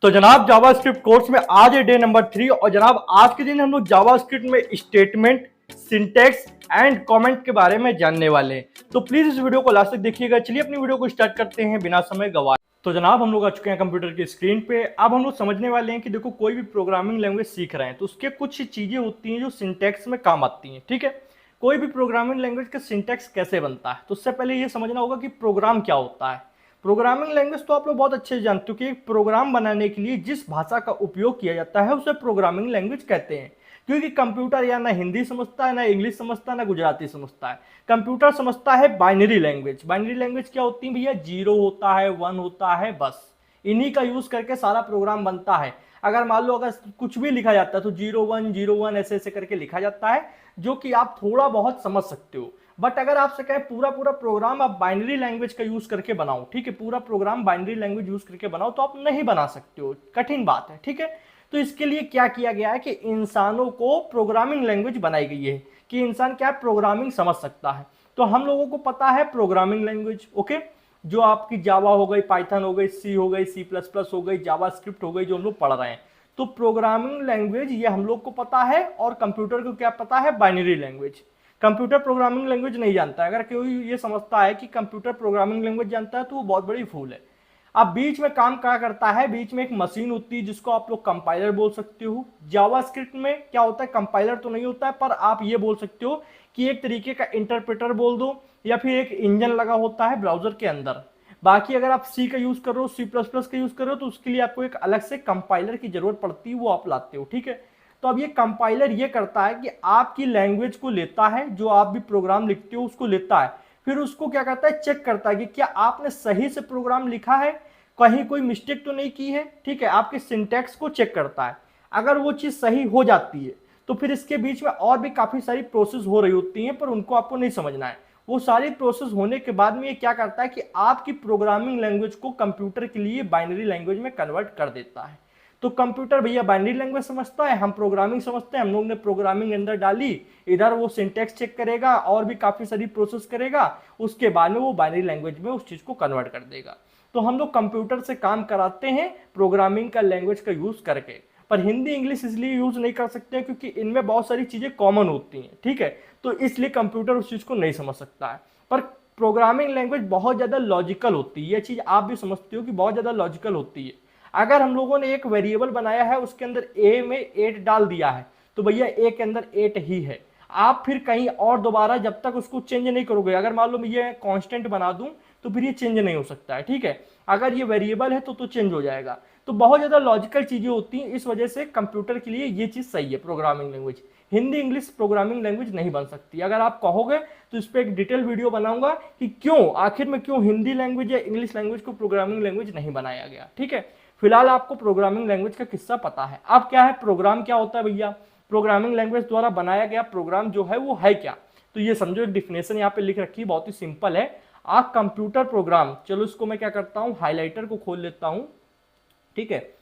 तो जनाब JavaScript course में आज है डे नंबर 3 और जनाब आज के दिन हम लोग जावास्क्रिप्ट में स्टेटमेंट, सिंटैक्स एंड कमेंट के बारे में जानने वाले हैं। तो प्लीज इस वीडियो को लास्ट तक देखिएगा। चलिए अपनी वीडियो को स्टार्ट करते हैं बिना समय गवाए। तो जनाब हम लोग आ चुके हैं कंप्यूटर की स्क्रीन पे। अब हम लोग समझने वाले हैं कि देखो कोई भी प्रोग्रामिंग लैंग्वेज सीख रहे हैं तो उसके कुछ चीजें होती हैं जो सिंटैक्स में काम आती हैं। ठीक है, कोई भी प्रोग्रामिंग लैंग्वेज का सिंटैक्स कैसे बनता है तो उससे पहले ये समझना होगा कि प्रोग्राम क्या होता है। प्रोग्रामिंग लैंग्वेज तो आप लोग बहुत अच्छे से जानते हो कि एक प्रोग्राम बनाने के लिए जिस भाषा का उपयोग किया जाता है उसे प्रोग्रामिंग लैंग्वेज कहते हैं। क्योंकि कंप्यूटर या ना हिंदी समझता है, ना इंग्लिश समझता है, ना गुजराती समझता है। कंप्यूटर समझता है बाइनरी लैंग्वेज। बाइनरी लैंग्वेज क्या होती है भैया? 0 होता है, 1 होता है, बस इन्हीं का यूज करके सारा प्रोग्राम बनता है। अगर मान लो अगर कुछ भी लिखा जाता है तो 0101 ऐसे ऐसे करके लिखा जाता है, जो कि आप थोड़ा बहुत समझ सकते हो। बट अगर आपसे कहें पूरा पूरा प्रोग्राम आप बाइनरी लैंग्वेज का यूज करके बनाओ, ठीक है, पूरा प्रोग्राम बाइनरी लैंग्वेज यूज करके बनाओ, तो आप नहीं बना सकते हो, कठिन बात है। ठीक है, तो इसके लिए क्या किया गया है कि इंसानों को प्रोग्रामिंग लैंग्वेज बनाई गई है कि इंसान क्या प्रोग्रामिंग समझ सकता है। तो हम लोगों को पता है प्रोग्रामिंग लैंग्वेज, ओके, जो आपकी जावा हो गई, पाइथन हो गई, सी हो गई, C++ हो गई, जावास्क्रिप्ट हो गई, जो हम लोग पढ़ रहे हैं। तो प्रोग्रामिंग लैंग्वेज ये हम लोग को पता है। और कंप्यूटर को क्या पता है? Binary language. Computer programming language नहीं जानता। अगर कोई ये समझता है कि कंप्यूटर प्रोग्रामिंग लैंग्वेज जानता है तो वो बहुत बड़ी भूल है। अब बीच में काम क्या करता है? बीच में एक मशीन होती है जिसको आप लोग कंपाइलर बोल सकते हो। जावास्क्रिप्ट में क्या होता है? कंपाइलर तो नहीं होता है, पर आप ये बोल सकते हो कि एक तरीके का इंटरप्रेटर बोल दो, या फिर एक इंजन लगा होता है ब्राउजर के अंदर। बाकी अगर आप सी का यूज कर रहे हो, C++ का यूज कर रहे हो, तो उसके लिए आपको एक अलग से कंपाइलर की जरूरत पड़ती है, वो आप लाते हो। ठीक है, तो अब ये कंपाइलर ये करता है कि आपकी लैंग्वेज को लेता है, जो आप भी प्रोग्राम लिखते हो उसको लेता है, फिर उसको क्या करता है? चेक करता है कि क्या आपने सही से प्रोग्राम लिखा है, कहीं कोई मिस्टेक तो नहीं की है। ठीक है, आपके सिंटैक्स को चेक करता है। अगर वो चीज सही हो जाती है तो फिर इसके बीच में और भी काफी सारी प्रोसेस हो रही होती हैं, पर उनको आपको नहीं समझना है। वो सारी प्रोसेस होने के बाद में ये क्या करता है कि आपकी प्रोग्रामिंग लैंग्वेज को कंप्यूटर के लिए बाइनरी लैंग्वेज में कन्वर्ट कर देता है। तो कंप्यूटर भैया बाइनरी लैंग्वेज समझता है, हम प्रोग्रामिंग समझते हैं। हम लोग ने प्रोग्रामिंग अंदर डाली, इधर वो सिंटैक्स चेक करेगा और भी काफी सारी प्रोसेस करेगा, उसके बाद में वो बाइनरी लैंग्वेज में उस चीज को कन्वर्ट कर देगा। तो हम लोग कंप्यूटर से काम कराते हैं प्रोग्रामिंग का लैंग्वेज का यूज करके। पर हिंदी इंग्लिश इसलिए यूज नहीं कर सकते हैं क्योंकि इनमें बहुत सारी चीजें कॉमन होती हैं। ठीक है, तो इसलिए कंप्यूटर उस चीज को नहीं समझ सकता है। पर प्रोग्रामिंग लैंग्वेज बहुत ज्यादा लॉजिकल होती है, ये चीज आप भी समझते हो कि बहुत ज्यादा लॉजिकल होती है। अगर हम लोगों ने एक वेरिएबल बनाया है, उसके अंदर ए में 8 डाल दिया है, तो भैया ए के अंदर 8 ही है। आप फिर कहीं और दोबारा जब तक उसको चेंज नहीं करोगे, अगर मान लो मैं ये कांस्टेंट बना दूं तो फिर ये चेंज नहीं हो सकता है। ठीक है, अगर ये वेरिएबल है तो चेंज हो जाएगा। तो बहुत ज्यादा लॉजिकल चीजें होती हैं, इस वजह से कंप्यूटर के लिए ये चीज सही है programming language. Hindi English programming language नहीं बन सकती। अगर आप कहोगे तो इस पर एक डिटेल वीडियो बनाऊंगा कि क्यों, आखिर में क्यों हिंदी लैंग्वेज या इंग्लिश लैंग्वेज को प्रोग्रामिंग लैंग्वेज नहीं बनाया गया। ठीक है, फिलहाल आपको प्रोग्रामिंग लैंग्वेज का किस्सा पता है। अब क्या है, प्रोग्राम क्या होता है भैया? प्रोग्रामिंग लैंग्वेज द्वारा बनाया गया प्रोग्राम जो है वो है क्या? तो ये समझो, एक डिफिनेशन यहाँ पे लिख रखी है, बहुत ही सिंपल है। आ कंप्यूटर प्रोग्राम, चलो इसको मैं क्या करता हूँ, हाईलाइटर को खोल लेता हूँ। ठीक है,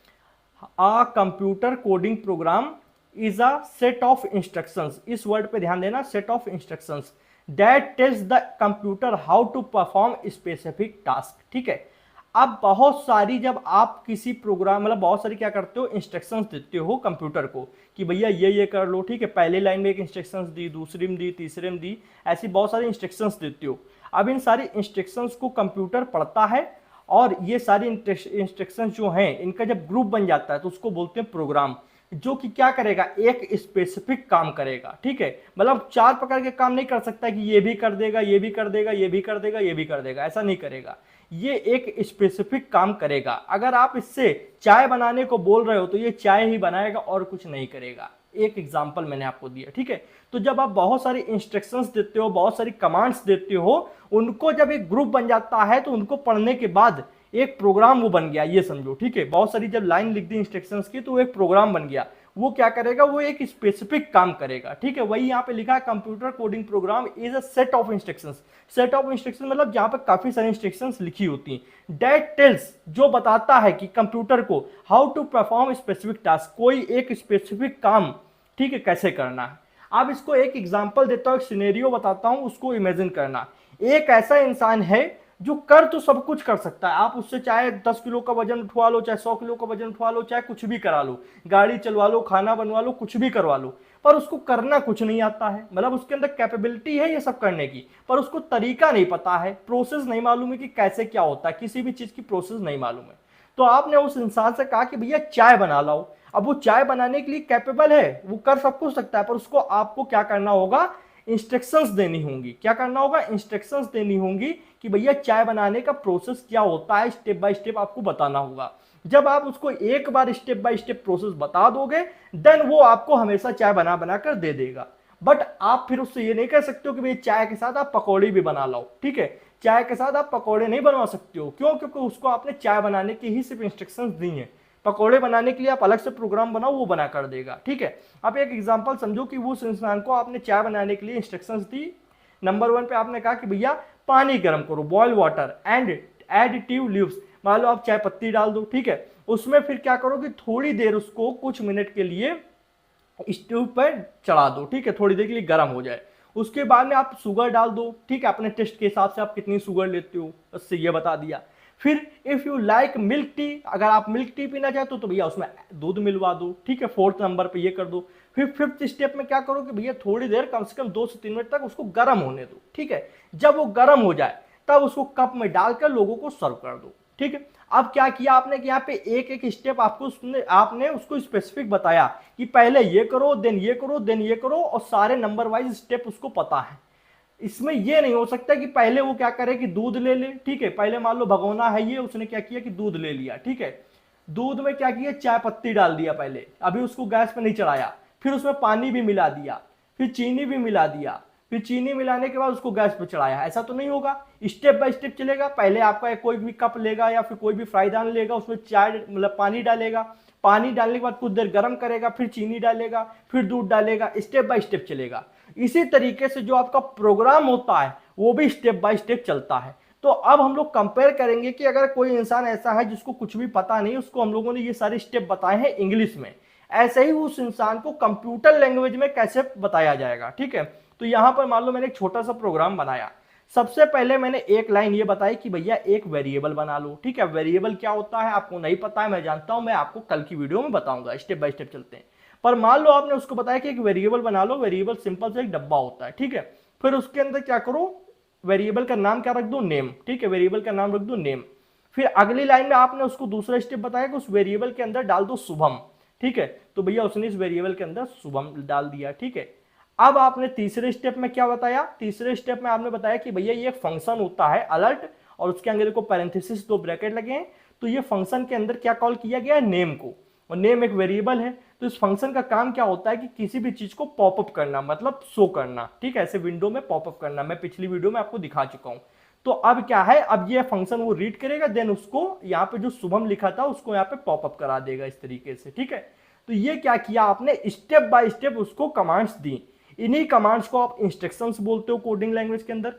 a computer coding program is a set of instructions, इस वर्ड पे ध्यान देना, set of instructions that tells the computer how to perform specific task. ठीक है, अब बहुत सारी जब आप किसी प्रोग्राम मतलब बहुत सारी क्या करते हो, इंस्ट्रक्शंस देते हो कंप्यूटर को कि भैया ये कर लो। ठीक है, पहले लाइन में एक इंस्ट्रक्शंस दी, दूसरी में दी, तीसरे में दी, ऐसी बहुत सारी इंस्ट्रक्शंस देते हो। अब इन सारी इंस्ट्रक्शंस को कंप्यूटर पढ़ता है और ये सारी इंस्ट्रक्शंस जो हैं इनका जब ग्रुप बन जाता है तो उसको बोलते हैं प्रोग्राम, जो कि क्या करेगा, एक स्पेसिफिक काम करेगा। ठीक है, मतलब 4 प्रकार के काम नहीं कर सकता कि ये भी कर देगा, ये भी कर देगा, ये भी कर देगा, ये भी कर देगा, ऐसा नहीं करेगा। ये एक स्पेसिफिक काम करेगा। अगर आप इससे चाय बनाने को बोल रहे हो तो ये चाय ही बनाएगा और कुछ नहीं करेगा। एक एग्जांपल मैंने आपको दिया। ठीक है, तो जब आप बहुत सारी इंस्ट्रक्शंस देते हो, बहुत सारी कमांड्स देते हो, उनको जब एक ग्रुप बन जाता है तो उनको पढ़ने के बाद एक प्रोग्राम वो बन गया, ये समझो। ठीक है, बहुत सारी जब लाइन लिख दी इंस्ट्रक्शंस की तो वो एक प्रोग्राम बन गया। वो क्या करेगा, वो एक स्पेसिफिक काम करेगा। ठीक है, वही यहाँ पे लिखा है, computer coding program is a set of instructions. Set of instructions मतलब जहां पे काफी सारी इंस्ट्रक्शंस लिखी होती हैं। दैट टेल्स, जो बताता है कि कंप्यूटर को how to perform specific task, कोई एक स्पेसिफिक काम, ठीक है, कैसे करना है। अब इसको एक एग्जांपल देता हूं, एक सिनेरियो बताता हूं, उसको इमेजिन करना। एक ऐसा इंसान है जो कर तो सब कुछ कर सकता है, आप उससे चाहे 10 किलो का वजन उठवा लो, चाहे 100 किलो का वजन उठवा लो, चाहे कुछ भी करा लो, गाड़ी चलवा लो, खाना बनवा लो, कुछ भी करवा लो, पर उसको करना कुछ नहीं आता है। मतलब उसके अंदर कैपेबिलिटी है ये सब करने की, पर उसको तरीका नहीं पता है, प्रोसेस नहीं मालूम है कि कैसे क्या होता है, किसी भी चीज की प्रोसेस नहीं मालूम है। तो आपने उस इंसान से कहा कि भैया चाय बना लाओ। अब वो चाय बनाने के लिए कैपेबल है, वो कर सब कुछ सकता है, पर उसको आपको क्या करना होगा, इंस्ट्रक्शंस देनी होंगी। क्या करना होगा, इंस्ट्रक्शंस देनी होंगी कि भैया चाय बनाने का प्रोसेस क्या होता है, स्टेप बाय स्टेप आपको बताना होगा। जब आप उसको एक बार स्टेप बाय स्टेप प्रोसेस बता दोगे, देन वो आपको हमेशा चाय बना बना कर दे देगा। बट आप फिर उससे ये नहीं कह सकते हो कि भाई चाय के साथ आप पकौड़ी भी बना लो, ठीक है, चाय के साथ आप पकौड़े नहीं बनवा सकते हो। क्यों? क्योंकि उसको आपने चाय बनाने की ही सिर्फ इंस्ट्रक्शंस दी हैं, पकौड़े बनाने के लिए आप अलग से प्रोग्राम बनाओ, वो बना कर देगा, ठीक है। आप एक एग्जांपल समझो कि उस इंसान को आपने चाय बनाने के लिए इंस्ट्रक्शंस दी। नंबर 1 पे आपने कहा कि भैया पानी गर्म करो, boil water and additive leaves, मान लो आप चाय पत्ती डाल दो, ठीक है। उसमें फिर क्या करो कि थोड़ी देर उसको कुछ मिनट के लिए स्टोव पर चढ़ा दो, ठीक है, थोड़ी देर के लिए गर्म हो जाए। उसके बाद में आप शुगर डाल दो, ठीक है, अपने टेस्ट के हिसाब से आप कितनी शुगर लेते हो, उससे ये बता दिया। फिर if you like milk tea, अगर आप मिल्क टी पीना चाहते हो तो भैया उसमें दूध मिलवा दो, ठीक है, 4th नंबर पे ये कर दो। फिर 5th स्टेप में क्या करो कि भैया थोड़ी देर कम से कम 2 से 3 मिनट तक उसको गर्म होने दो, ठीक है। जब वो गर्म हो जाए तब उसको कप में डालकर लोगों को सर्व कर दो, ठीक है। अब क्या किया आपने कि यहाँ पे एक एक स्टेप आपने उसको स्पेसिफिक बताया कि पहले ये करो, देन ये करो, देन ये करो, और सारे नंबर वाइज स्टेप उसको पता है। इसमें ये नहीं हो सकता कि पहले वो क्या करे कि दूध ले ले, ठीक है, पहले मान लो भगोना है ये, उसने क्या किया कि दूध ले लिया, ठीक है, दूध में क्या किया, चाय पत्ती डाल दिया पहले, अभी उसको गैस पे नहीं चढ़ाया, फिर उसमें पानी भी मिला दिया, फिर चीनी भी मिला दिया, फिर चीनी मिलाने के बाद उसको गैस पे चढ़ाया। ऐसा तो नहीं होगा, स्टेप बाय स्टेप चलेगा। पहले आपका कोई भी कप लेगा या फिर कोई भी फ्राईदान लेगा, उसमें चाय मतलब पानी डालेगा, पानी डालने के बाद कुछ देर गर्म करेगा, फिर चीनी डालेगा, फिर दूध डालेगा, स्टेप बाय स्टेप चलेगा। इसी तरीके से जो आपका प्रोग्राम होता है वो भी स्टेप बाय स्टेप चलता है। तो अब हम लोग कंपेयर करेंगे कि अगर कोई इंसान ऐसा है जिसको कुछ भी पता नहीं, उसको हम लोगों ने ये सारे स्टेप बताए हैं इंग्लिश में, ऐसे ही उस इंसान को कंप्यूटर लैंग्वेज में कैसे बताया जाएगा, ठीक है। तो यहां पर मान लो मैंने एक छोटा सा प्रोग्राम बनाया। सबसे पहले मैंने एक लाइन ये बताई कि भैया एक वेरिएबल बना लो, ठीक है। वेरिएबल क्या होता है आपको नहीं पता है, मैं जानता हूं, मैं आपको कल की वीडियो में बताऊंगा, स्टेप बाय स्टेप चलते हैं। पर मान लो आपने उसको बताया कि एक वेरिएबल बना लो, वेरिएबल सिंपल से एक डब्बा होता है, ठीक है। फिर उसके अंदर क्या करो, वेरिएबल का नाम क्या रख दो, नेम, ठीक है, वेरिएबल का नाम रख दो नेम। फिर अगली लाइन में आपने उसको दूसरा स्टेप बताया कि उस वेरिएबल के अंदर डाल दो शुभम, ठीक है। तो भैया उसने इस वेरिएबल के अंदर शुभम डाल दिया, ठीक है। अब आपने तीसरे स्टेप में क्या बताया, तीसरे स्टेप में आपने बताया कि भैया ये एक फंक्शन होता है अलर्ट, और उसके अंदर देखो पैरेंथेसिस 2 ब्रैकेट लगे हैं। तो ये फंक्शन के अंदर क्या कॉल किया गया है, नेम को, और नेम एक वेरिएबल है। तो इस फंक्शन का काम क्या होता है कि किसी भी चीज को पॉपअप करना, मतलब शो करना, ठीक है, ऐसे विंडो में पॉपअप करना। मैं पिछली वीडियो में आपको दिखा चुका हूं। तो अब क्या है, अब ये फंक्शन वो रीड करेगा, देन उसको यहाँ पे जो शुभम लिखा था उसको यहाँ पे पॉपअप करा देगा इस तरीके से, ठीक है। तो ये क्या किया आपने, स्टेप बाय स्टेप उसको कमांड्स दी। इन्हीं कमांड्स को आप इंस्ट्रक्शंस बोलते हो कोडिंग लैंग्वेज के अंदर।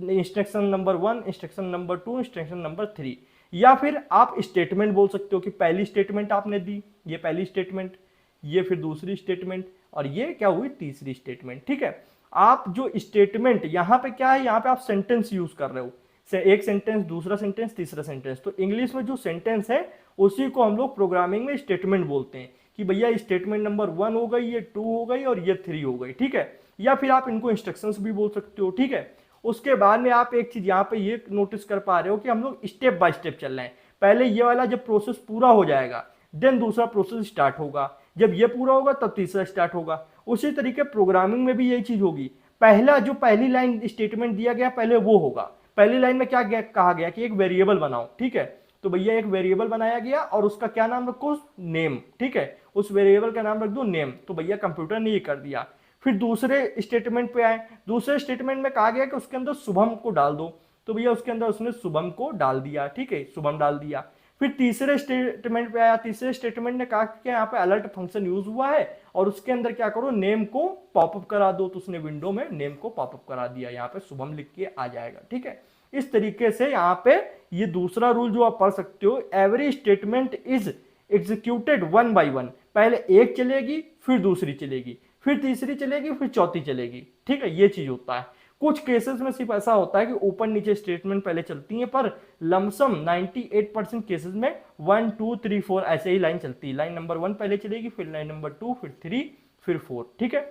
Instruction number 1, instruction number 2, instruction number 3, या फिर आप स्टेटमेंट बोल सकते हो कि पहली स्टेटमेंट आपने दी, ये पहली स्टेटमेंट, ये फिर दूसरी स्टेटमेंट, और ये क्या हुई तीसरी स्टेटमेंट, ठीक है। आप जो स्टेटमेंट यहाँ पे क्या है, यहाँ पे आप सेंटेंस यूज कर रहे हो, एक सेंटेंस, दूसरा सेंटेंस, तीसरा सेंटेंस। तो इंग्लिश में जो सेंटेंस है उसी को हम लोग प्रोग्रामिंग में स्टेटमेंट बोलते हैं कि भैया स्टेटमेंट नंबर 1 हो गई, ये 2 हो गई और ये 3 हो गई, ठीक है। या फिर आप इनको इंस्ट्रक्शंस भी बोल सकते हो, ठीक है। उसके बाद में आप एक चीज यहाँ पे ये नोटिस कर पा रहे हो कि हम लोग स्टेप बाय स्टेप चल रहे हैं। पहले ये वाला जब प्रोसेस पूरा हो जाएगा देन दूसरा प्रोसेस स्टार्ट होगा, जब ये पूरा होगा तब तीसरा स्टार्ट होगा। उसी तरीके प्रोग्रामिंग में भी यही चीज होगी, पहला जो पहली लाइन स्टेटमेंट दिया गया पहले वो होगा। पहली लाइन में क्या कहा गया कि एक वेरिएबल बनाओ, ठीक है। तो भैया एक वेरिएबल बनाया गया और उसका क्या नाम रखो, नेम, ठीक है, उस वेरिएबल का नाम रख दो नेम। तो भैया कंप्यूटर ने ये कर दिया। फिर दूसरे स्टेटमेंट पे आए, दूसरे स्टेटमेंट में कहा गया कि उसके अंदर शुभम को डाल दो। तो भैया उसके अंदर उसने शुभम को डाल दिया, ठीक है, शुभम डाल दिया। फिर तीसरे स्टेटमेंट पे आया, तीसरे स्टेटमेंट ने कहा कि यहाँ पे अलर्ट फंक्शन यूज हुआ है और उसके अंदर क्या करो, नेम को पॉपअप करा दो। तो उसने विंडो में नेम को पॉपअप करा दिया, यहाँ पे शुभम लिख के आ जाएगा, ठीक है। इस तरीके से यहाँ पे ये दूसरा रूल जो आप पढ़ सकते हो, every statement is executed 1 by 1। पहले एक चलेगी, फिर दूसरी चलेगी, फिर तीसरी चलेगी, फिर चौथी चलेगी, ठीक है, ये चीज होता है। कुछ केसेस में सिर्फ ऐसा होता है कि ऊपर नीचे स्टेटमेंट पहले चलती हैं, पर लमसम 98% केसेस में 1 2 3 4 ऐसे ही लाइन चलती है। लाइन नंबर 1 पहले चलेगी, फिर लाइन नंबर 2, फिर 3, फिर 4, ठीक है।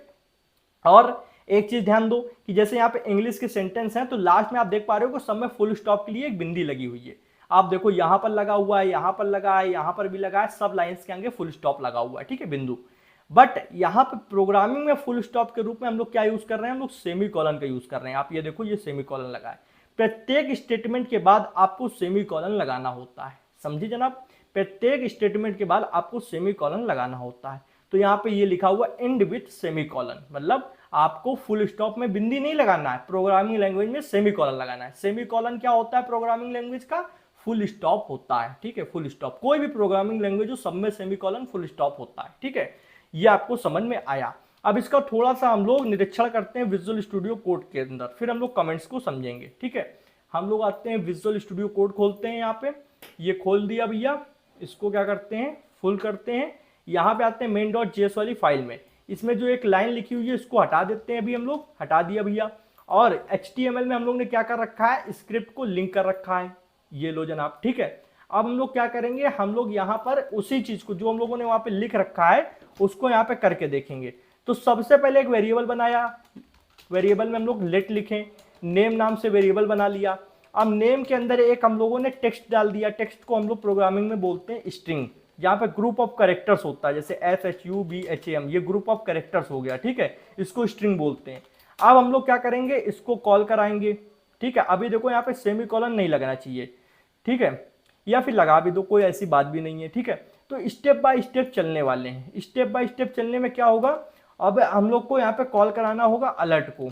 और एक चीज ध्यान दो कि जैसे यहाँ पे इंग्लिश के सेंटेंस हैं तो लास्ट में आप देख पा रहे हो कि सब में फुल स्टॉप के लिए एक बिंदी लगी हुई है। आप देखो यहां पर लगा हुआ है, यहां पर लगा है, यहां पर भी लगा है, सब लाइंस के आगे फुल स्टॉप लगा हुआ है, ठीक है, बिंदु। बट यहाँ पे प्रोग्रामिंग में फुल स्टॉप के रूप में हम लोग क्या यूज कर रहे हैं, हम लोग सेमी कॉलन का यूज कर रहे हैं। आप ये देखो, ये सेमी कॉलन लगा है, प्रत्येक स्टेटमेंट के बाद आपको सेमी कॉलन लगाना होता है, समझिए जनाब, प्रत्येक स्टेटमेंट के बाद आपको सेमी कॉलन लगाना होता है। तो यहाँ पे ये लिखा हुआ एंड विथ सेमी कॉलन, मतलब आपको फुल स्टॉप में बिंदी नहीं लगाना है, प्रोग्रामिंग लैंग्वेज में सेमी कॉलन लगाना है। सेमी कॉलन क्या होता है प्रोग्रामिंग लैंग्वेज का, फुल स्टॉप होता है, ठीक है, फुल स्टॉप। कोई भी प्रोग्रामिंग लैंग्वेज हो सब में सेमी कॉलन फुल स्टॉप होता है, ठीक है। ये आपको समझ में आया। अब इसका थोड़ा सा हम लोग निरीक्षण करते हैं विजुअल स्टूडियो कोड के अंदर, फिर हम लोग कमेंट्स को समझेंगे, ठीक है। हम लोग आते हैं विजुअल स्टूडियो कोड, खोलते हैं यहाँ पे, ये खोल दिया भैया, इसको क्या करते हैं, फुल करते हैं। यहाँ पे आते हैं main.js वाली फाइल में, इसमें जो एक लाइन लिखी हुई है इसको हटा देते हैं, अभी हम लोग हटा दिया भैया। और HTML में हम लोग ने क्या कर रखा है, स्क्रिप्ट को लिंक कर रखा है, ये लो जनाब, ठीक है। अब हम लोग क्या करेंगे, हम लोग यहाँ पर उसी चीज को जो हम लोगों ने वहां पे लिख रखा है उसको यहाँ पे करके देखेंगे। तो सबसे पहले एक वेरिएबल बनाया, वेरिएबल में हम लोग लेट लिखें, नेम नाम से वेरिएबल बना लिया। अब नेम के अंदर एक हम लोगों ने टेक्स्ट डाल दिया, टेक्स्ट को हम लोग प्रोग्रामिंग में बोलते हैं स्ट्रिंग, यहाँ पे ग्रुप ऑफ कैरेक्टर्स होता है, जैसे SHUBHAM, ये ग्रुप ऑफ कैरेक्टर्स हो गया, ठीक है, इसको स्ट्रिंग बोलते हैं। अब हम लोग क्या करेंगे, इसको कॉल कराएंगे, ठीक है। अभी देखो यहाँ पे सेमी कॉलन नहीं लगना चाहिए, ठीक है, या फिर लगा भी दो, कोई ऐसी बात भी नहीं है, ठीक है। तो स्टेप बाय स्टेप चलने वाले हैं। स्टेप बाय स्टेप चलने में क्या होगा, अब हम लोग को यहाँ पे कॉल कराना होगा अलर्ट को,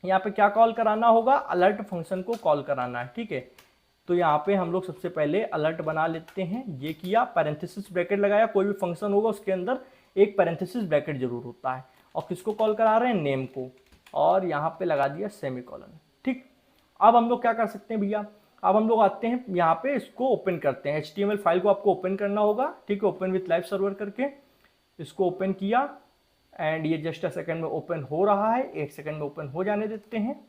यहाँ पे क्या कॉल कराना होगा, अलर्ट फंक्शन को कॉल कराना है, ठीक है। तो यहाँ पे हम लोग सबसे पहले अलर्ट बना लेते हैं, ये किया, पैरेंथेसिस ब्रैकेट लगाया, कोई भी फंक्शन होगा उसके अंदर एक पैरेंथेसिस ब्रैकेट जरूर होता है, और किसको कॉल करा रहे हैं, नेम को, और यहाँ पे लगा दिया सेमी कॉलन, ठीक। अब हम लोग क्या कर सकते हैं भैया, अब हम लोग आते हैं यहाँ पे, इसको ओपन करते हैं, HTML फाइल को आपको ओपन करना होगा, ठीक है, ओपन विथ लाइव सर्वर करके इसको ओपन किया, एंड ये जस्ट अ सेकंड में ओपन हो रहा है, 1 सेकंड में ओपन हो जाने देते हैं।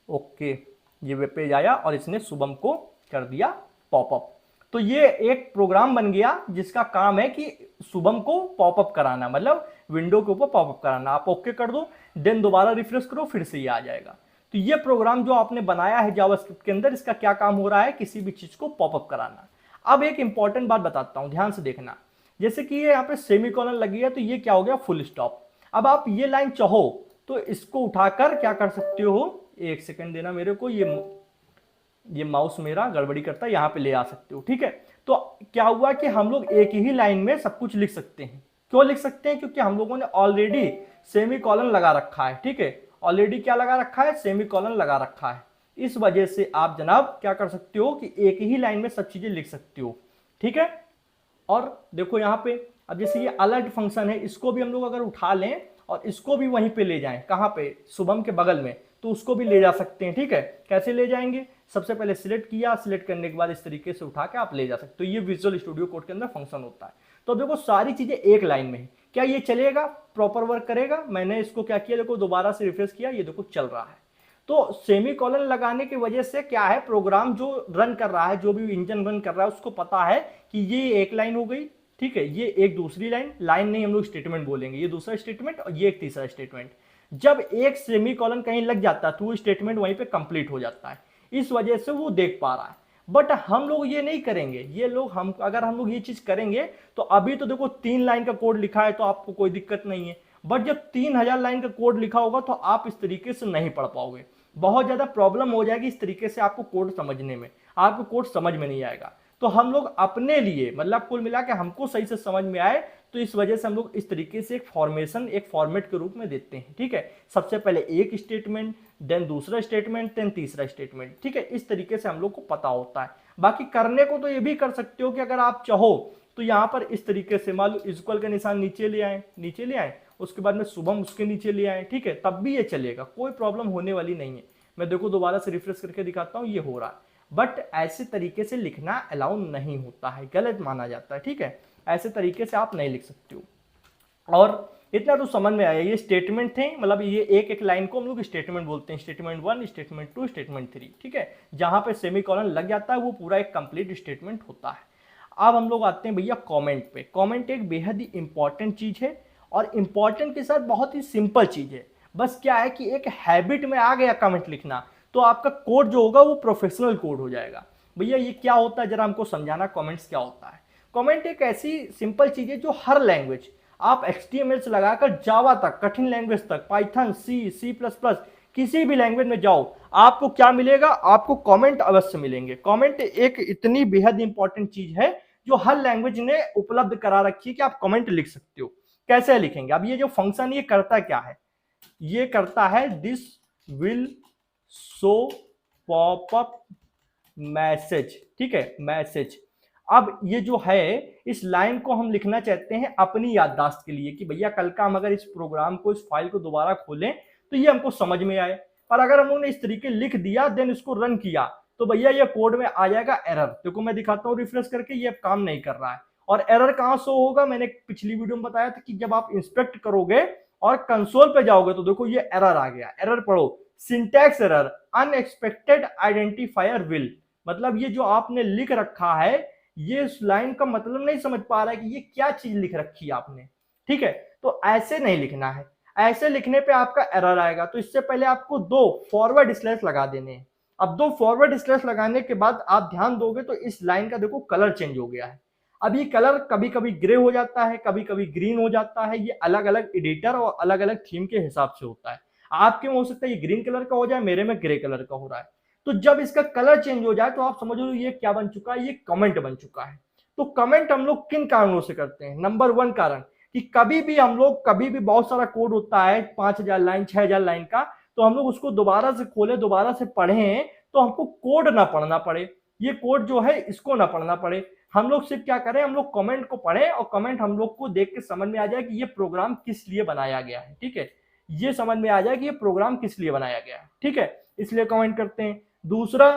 ओके, ये वेब पेज आया और इसने शुभम को कर दिया पॉपअप। तो ये एक प्रोग्राम बन गया जिसका काम है कि शुभम को पॉपअप कराना, मतलब विंडो के ऊपर पॉपअप कराना। आप ओके कर दो, देन दोबारा रिफ्रेश करो, फिर से ये आ जाएगा। तो ये प्रोग्राम जो आपने बनाया है जावास्क्रिप्ट के अंदर, इसका क्या काम हो रहा है, किसी भी चीज को पॉपअप कराना। अब एक इंपॉर्टेंट बात बताता हूं, ध्यान से देखना, जैसे कि ये यहाँ पे सेमी कॉलन लगी है तो ये क्या हो गया, फुल स्टॉप। अब आप ये लाइन चाहो तो इसको उठाकर क्या कर सकते हो, 1 सेकंड देना मेरे को, ये माउस मेरा गड़बड़ी करता है, यहाँ पे ले आ सकते हो, ठीक है। तो क्या हुआ कि हम लोग एक ही लाइन में सब कुछ लिख सकते हैं। क्यों लिख सकते हैं, क्योंकि हम लोगों ने ऑलरेडी सेमी कॉलन लगा रखा है, ठीक है, ऑलरेडी क्या लगा रखा है, सेमी कॉलन लगा रखा है। इस वजह से आप जनाब क्या कर सकते हो कि एक ही लाइन में सब चीजें लिख सकते हो, ठीक है। और देखो यहाँ पे, अब जैसे ये अलर्ट फंक्शन है, इसको भी हम लोग अगर उठा लें और इसको भी वहीं पे ले जाएं, कहाँ पे, शुभम के बगल में, तो उसको भी ले जा सकते हैं, ठीक है। कैसे ले जाएंगे, सबसे पहले सिलेक्ट किया, सिलेक्ट करने के बाद इस तरीके से उठा के आप ले जा सकते हो। ये विजुअल स्टूडियो कोड के अंदर फंक्शन होता है। तो देखो सारी चीजें एक लाइन में है, क्या ये चलेगा, प्रॉपर वर्क करेगा। मैंने इसको क्या किया, देखो दोबारा से रिफ्रेश किया, ये देखो चल रहा है। तो सेमी कॉलन लगाने की वजह से क्या है, प्रोग्राम जो रन कर रहा है, जो भी इंजन रन कर रहा है, उसको पता है कि ये एक लाइन हो गई, ठीक है, ये एक दूसरी लाइन, लाइन नहीं हम लोग स्टेटमेंट बोलेंगे, ये दूसरा स्टेटमेंट और ये एक तीसरा स्टेटमेंट। जब एक सेमी कॉलन कहीं लग जाता है तो वो स्टेटमेंट वहीं पे कंप्लीट हो जाता है, इस वजह से वो देख पा रहा है। बट हम लोग ये नहीं करेंगे, ये लोग अगर हम लोग ये चीज करेंगे तो अभी तो देखो 3 लाइन का कोड लिखा है तो आपको कोई दिक्कत नहीं है, बट जब 3000 लाइन का कोड लिखा होगा तो आप इस तरीके से नहीं पढ़ पाओगे, बहुत ज्यादा प्रॉब्लम हो जाएगी इस तरीके से आपको कोड समझने में, आपको कोड समझ में नहीं आएगा। तो हम लोग अपने लिए, मतलब कुल मिला के हमको सही से समझ में आए, तो इस वजह से हम लोग इस तरीके से एक फॉर्मेशन, एक फॉर्मेट के रूप में देते हैं, ठीक है। सबसे पहले एक स्टेटमेंट, देन दूसरा स्टेटमेंट, देन तीसरा स्टेटमेंट, ठीक है। इस तरीके से हम लोग को पता होता है। बाकी करने को तो ये भी कर सकते हो कि अगर आप चाहो तो यहाँ पर इस तरीके से मान लो इक्वल का निशान नीचे ले आए, नीचे ले आए, उसके बाद में शुभम उसके नीचे ले आए, ठीक है, तब भी ये चलेगा, कोई प्रॉब्लम होने वाली नहीं है। मैं देखो दोबारा से रिफ्रेश करके दिखाता हूँ, ये हो रहा है। बट ऐसे तरीके से लिखना अलाउ नहीं होता है, गलत माना जाता है, ठीक है, ऐसे तरीके से आप नहीं लिख सकते हो। और इतना तो समझ में आया। ये स्टेटमेंट थे, मतलब ये एक एक लाइन को हम लोग स्टेटमेंट बोलते हैं, स्टेटमेंट 1, स्टेटमेंट 2, स्टेटमेंट 3, ठीक है। जहां पे सेमीकोलन लग जाता है वो पूरा एक कंप्लीट स्टेटमेंट होता है। अब हम लोग आते हैं भैया कमेंट पे। कमेंट एक बेहद ही इंपॉर्टेंट चीज है और इंपॉर्टेंट के साथ बहुत ही सिंपल चीज है। बस क्या है कि एक हैबिट में आ गया कमेंट लिखना तो आपका कोड जो होगा वो प्रोफेशनल कोड हो जाएगा। भैया ये क्या होता है, जरा हमको समझाना कमेंट्स क्या होता है। कमेंट एक ऐसी सिंपल चीज है जो हर लैंग्वेज, आप HTML से लगाकर जावा तक, कठिन लैंग्वेज तक, पाइथन, C++, किसी भी लैंग्वेज में जाओ, आपको क्या मिलेगा, आपको कमेंट अवश्य मिलेंगे। कमेंट एक इतनी बेहद इंपॉर्टेंट चीज है जो हर लैंग्वेज ने उपलब्ध करा रखी है कि आप कमेंट लिख सकते हो। कैसे लिखेंगे, अब ये जो फंक्शन ये करता क्या है, ये करता है this will show popup message, ठीक है, मैसेज। अब ये जो है इस लाइन को हम लिखना चाहते हैं अपनी याददाश्त के लिए कि भैया कल का हम अगर इस प्रोग्राम को, इस फाइल को दोबारा खोलें तो ये हमको समझ में आए। और अगर हम लोगों ने इस तरीके लिख दिया देन इसको रन किया तो भैया ये कोड में आ जाएगा एरर। देखो मैं दिखाता हूँ रिफ्रेश करके, ये अब काम नहीं कर रहा है। और एरर कहाँ शो होगा, मैंने पिछली वीडियो में बताया था कि जब आप इंस्पेक्ट करोगे और कंसोल पे जाओगे तो देखो ये एरर आ गया। एरर पढ़ो, syntax error, unexpected identifier will. मतलब ये जो आपने लिख रखा है ये इस लाइन का मतलब नहीं समझ पा रहा है कि ये क्या चीज लिख रखी है आपने, ठीक है। तो ऐसे नहीं लिखना है, ऐसे लिखने पे आपका एरर आएगा। तो इससे पहले आपको 2 फॉरवर्ड स्लैश लगा देने हैं। अब 2 फॉरवर्ड स्लैश लगाने के बाद आप ध्यान दोगे तो इस लाइन का देखो कलर चेंज हो गया है। अब ये कलर कभी कभी ग्रे हो जाता है, कभी कभी ग्रीन हो जाता है। ये अलग अलग एडिटर और अलग अलग थीम के हिसाब से होता है। आपके में हो सकता है ये ग्रीन कलर का हो जाए, मेरे में ग्रे कलर का हो रहा है। तो जब इसका कलर चेंज हो जाए तो आप समझ लो ये क्या बन चुका है, ये कमेंट बन चुका है। तो कमेंट हम लोग किन कारणों से करते हैं, नंबर 1 कारण कि कभी भी बहुत सारा कोड होता है 5000 लाइन 6000 लाइन का, तो हम लोग उसको दोबारा से खोले, दोबारा से पढ़ें तो हमको कोड ना पढ़ना पड़े, ये कोड जो है इसको ना पढ़ना पड़े। हम लोग सिर्फ क्या करें, हम लोग कमेंट को पढ़ें और कमेंट हम लोग को देख के समझ में आ जाए कि ये प्रोग्राम किस लिए बनाया गया है, ठीक है। ये समझ में आ जाए कि ये प्रोग्राम किस लिए बनाया गया है, ठीक है, इसलिए कमेंट करते हैं। दूसरा,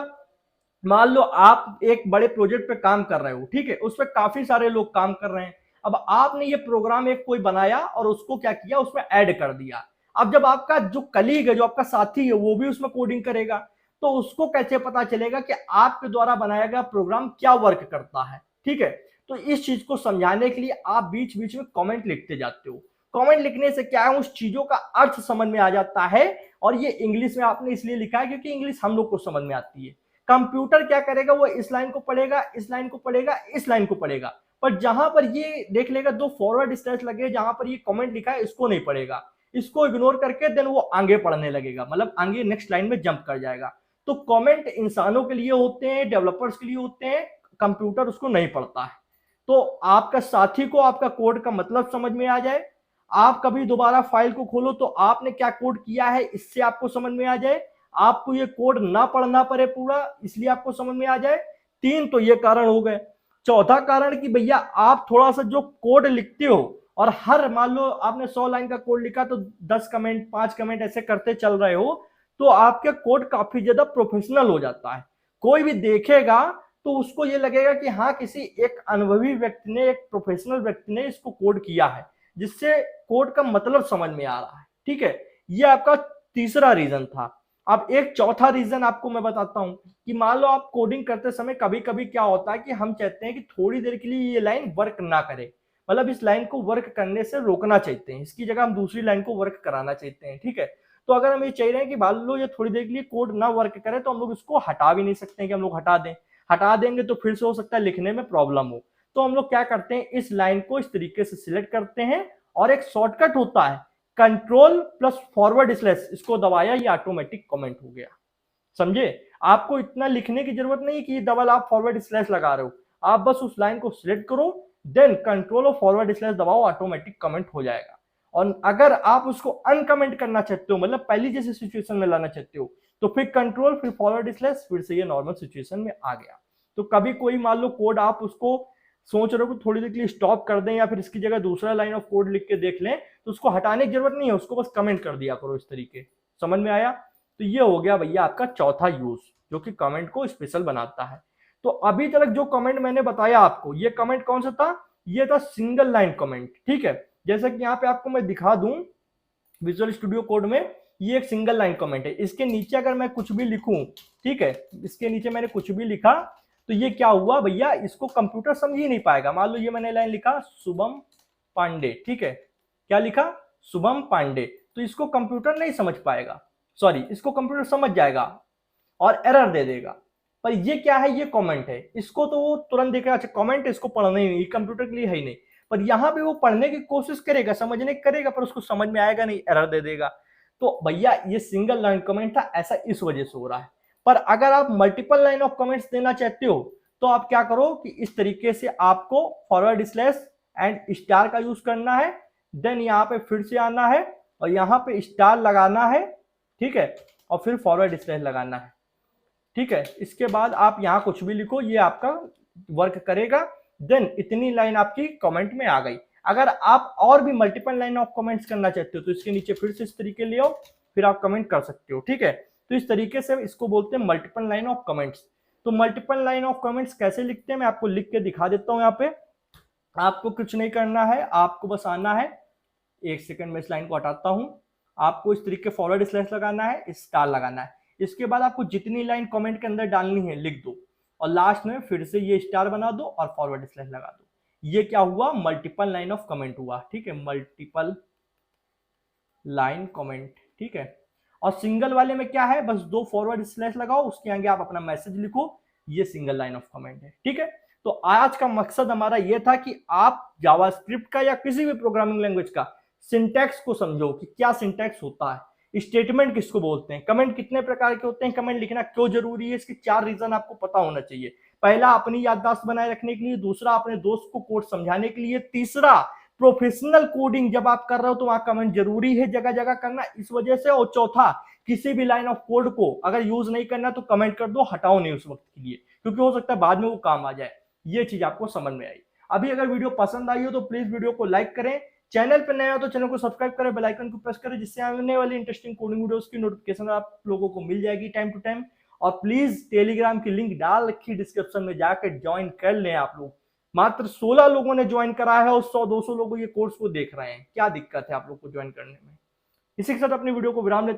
मान लो आप एक बड़े प्रोजेक्ट पे काम कर रहे हो, ठीक है, उस पर काफी सारे लोग काम कर रहे हैं। अब आपने ये प्रोग्राम एक कोई बनाया और उसको क्या किया, उसमें ऐड कर दिया। अब जब आपका जो कलीग है, जो आपका साथी है, वो भी उसमें कोडिंग करेगा तो उसको कैसे पता चलेगा कि आपके द्वारा बनाया गया प्रोग्राम क्या वर्क करता है, ठीक है। तो इस चीज को समझाने के लिए आप बीच बीच में कमेंट लिखते जाते हो। कमेंट लिखने से क्या है, उस चीजों का अर्थ समझ में आ जाता है। और ये इंग्लिश में आपने इसलिए लिखा है क्योंकि इंग्लिश हम लोग को समझ में आती है। कंप्यूटर क्या करेगा, वो इस लाइन को पढ़ेगा, इस लाइन को पढ़ेगा, इस लाइन को पढ़ेगा, पर जहां पर ये देख लेगा 2 फॉरवर्ड स्लैश लगे, जहां पर ये कमेंट लिखा है इसको नहीं पढ़ेगा, इसको इग्नोर करके देन वो आगे पढ़ने लगेगा, मतलब आगे नेक्स्ट लाइन में जंप कर जाएगा। तो कमेंट इंसानों के लिए होते हैं, डेवलपर्स के लिए होते हैं, कंप्यूटर उसको नहीं पढ़ता है। तो आपका साथी को आपका कोड का मतलब समझ में आ जाए, आप कभी दोबारा फाइल को खोलो तो आपने क्या कोड किया है इससे आपको समझ में आ जाए, आपको ये कोड ना पढ़ना पड़े पूरा, इसलिए आपको समझ में आ जाए। 3 तो ये कारण हो गए। चौथा कारण कि भैया आप थोड़ा सा जो कोड लिखते हो और हर, मान लो आपने 100 लाइन का कोड लिखा तो 10 कमेंट 5 कमेंट ऐसे करते चल रहे हो तो आपका कोड काफी ज्यादा प्रोफेशनल हो जाता है। कोई भी देखेगा तो उसको ये लगेगा कि हाँ किसी एक अनुभवी व्यक्ति ने, एक प्रोफेशनल व्यक्ति ने इसको कोड किया है, जिससे कोड का मतलब समझ में आ रहा है, ठीक है। ये आपका तीसरा रीजन था। अब एक चौथा रीजन आपको मैं बताता हूं कि मान लो आप कोडिंग करते समय कभी कभी क्या होता है कि हम चाहते हैं कि थोड़ी देर के लिए ये लाइन वर्क ना करे, मतलब इस लाइन को वर्क करने से रोकना चाहते हैं, इसकी जगह हम दूसरी लाइन को वर्क कराना चाहते हैं, ठीक है। तो अगर हम ये चाह रहे हैं कि मान लो ये थोड़ी देर के लिए कोड ना वर्क करे तो हम लोग इसको हटा भी नहीं सकते हैं कि हम लोग हटा दें, हटा देंगे तो फिर से हो सकता है लिखने में प्रॉब्लम हो। तो हम लोग क्या करते हैं, इस लाइन को इस तरीके से सिलेक्ट करते हैं और एक शॉर्टकट होता है कंट्रोल प्लस फॉरवर्ड स्लैश, इसको दबाया ये ऑटोमेटिक कमेंट हो गया। समझे, आपको इतना लिखने की जरूरत नहीं कि डबल आप फॉरवर्ड स्लैश लगा रहे हो, आप बस उस लाइन को सिलेक्ट करो देन कंट्रोल और फॉरवर्ड स्लैश दबाओ, ऑटोमेटिक कमेंट हो जाएगा। और अगर आप उसको अनकमेंट करना चाहते हो, मतलब पहली जैसे सिचुएशन में लाना चाहते हो, तो फिर कंट्रोल फिर फॉरवर्ड स्लैश, फिर से ये नॉर्मल सिचुएशन में आ गया। तो कभी कोई मान लो कोड आप उसको सोच रहे हो कि थोड़ी देर के लिए स्टॉप कर दें या फिर इसकी जगह दूसरा लाइन ऑफ कोड लिख के देख लें, तो उसको हटाने की जरूरत नहीं है, उसको बस कमेंट कर दिया करो इस तरीके। समझ में आया। तो ये हो गया भैया आपका चौथा यूज जो कि कमेंट को स्पेशल बनाता है। तो अभी तक जो कमेंट मैंने बताया आपको, ये कमेंट कौन सा था, ये था सिंगल लाइन कमेंट, ठीक है। जैसा कि यहाँ पे आपको मैं दिखा दूं विजुअल स्टूडियो कोड में, ये एक सिंगल लाइन कमेंट है। इसके नीचे अगर मैं कुछ भी लिखूं, ठीक है, इसके नीचे मैंने कुछ भी लिखा तो ये क्या हुआ भैया, इसको कंप्यूटर समझ ही नहीं पाएगा। मान लो ये मैंने लाइन लिखा शुभम पांडे, ठीक है, क्या लिखा, शुभम पांडे, तो इसको कंप्यूटर नहीं समझ पाएगा, सॉरी इसको कंप्यूटर समझ जाएगा और एरर दे देगा। पर ये क्या है, ये कमेंट है, इसको तो वो तुरंत देखेगा, अच्छा कमेंट, इसको पढ़ना ही नहीं, कंप्यूटर के लिए है ही नहीं। पर यहाँ पे वो पढ़ने की कोशिश करेगा, समझने की करेगा, पर उसको समझ में आएगा नहीं, एरर दे देगा। तो भैया ये सिंगल लाइन कमेंट था, ऐसा इस वजह से हो रहा है। पर अगर आप मल्टीपल लाइन ऑफ कमेंट्स देना चाहते हो तो आप क्या करो कि इस तरीके से आपको फॉरवर्ड स्लैश एंड स्टार का यूज करना है, देन यहाँ पे फिर से आना है और यहाँ पे स्टार लगाना है, ठीक है, और फिर फॉरवर्ड स्लैश लगाना है, ठीक है। इसके बाद आप यहाँ कुछ भी लिखो, ये आपका वर्क करेगा। देन इतनी लाइन आपकी कमेंट में आ गई। अगर आप और भी मल्टीपल लाइन ऑफ कमेंट्स करना चाहते हो तो इसके नीचे फिर से इस तरीके ले आओ, फिर आप कमेंट कर सकते हो, ठीक है। तो इस तरीके से इसको बोलते हैं मल्टीपल लाइन ऑफ कमेंट्स। तो मल्टीपल लाइन ऑफ कमेंट्स कैसे लिखते हैं मैं आपको लिख के दिखा देता हूँ। यहाँ पे आपको कुछ नहीं करना है, आपको बस आना है, एक सेकंड में इस लाइन को हटाता हूं, आपको इस तरीके फॉरवर्ड स्लैश लगाना है, स्टार लगाना है। इसके बाद आपको जितनी लाइन कमेंट के अंदर डालनी है लिख दो और लास्ट में फिर से ये स्टार बना दो और फॉरवर्ड स्लैश लगा दो। ये क्या हुआ, मल्टीपल लाइन ऑफ कमेंट हुआ, ठीक है, मल्टीपल लाइन कमेंट, ठीक है। और सिंगल वाले में क्या है, बस दो फॉरवर्ड स्लैश लगाओ, उसके आगे आप अपना मैसेज लिखो, ये सिंगल लाइन ऑफ कमेंट है, ठीक है। तो आज का मकसद हमारा यह था कि आप जावास्क्रिप्ट का या किसी भी प्रोग्रामिंग लैंग्वेज का सिंटैक्स को समझो कि क्या सिंटैक्स होता है, स्टेटमेंट किसको बोलते हैं, कमेंट कितने प्रकार के होते हैं, कमेंट लिखना क्यों जरूरी है, इसके 4 रीजन आपको पता होना चाहिए। पहला अपनी याददाश्त बनाए रखने के लिए, दूसरा अपने दोस्त को कोड समझाने के लिए, तीसरा प्रोफेशनल कोडिंग जब आप कर रहे हो तो वहां कमेंट जरूरी है जगह जगह करना इस वजह से, और चौथा किसी भी लाइन ऑफ कोड को अगर यूज नहीं करना तो कमेंट कर दो, हटाओ नहीं उस वक्त के लिए, क्योंकि हो सकता है बाद में वो काम आ जाए। ये चीज आपको समझ में आई। अभी अगर वीडियो पसंद आई हो तो प्लीज वीडियो को लाइक करें, चैनल पर नया हो तो चैनल को सब्सक्राइब करें, बेल आइकन को प्रेस करें, जिससे आने वाली इंटरेस्टिंग कोडिंग वीडियोस की नोटिफिकेशन आप लोगों को मिल जाएगी टाइम टू टाइम। और प्लीज टेलीग्राम की लिंक डाल रखी डिस्क्रिप्शन में, जाकर ज्वाइन कर लें आप लोग। मात्र 16 लोगों ने ज्वाइन करा है और 100-200 लोग ये कोर्स को देख रहे हैं, क्या दिक्कत है आप लोग को ज्वाइन करने में। इसी के साथ अपनी वीडियो को विराम लेते हैं।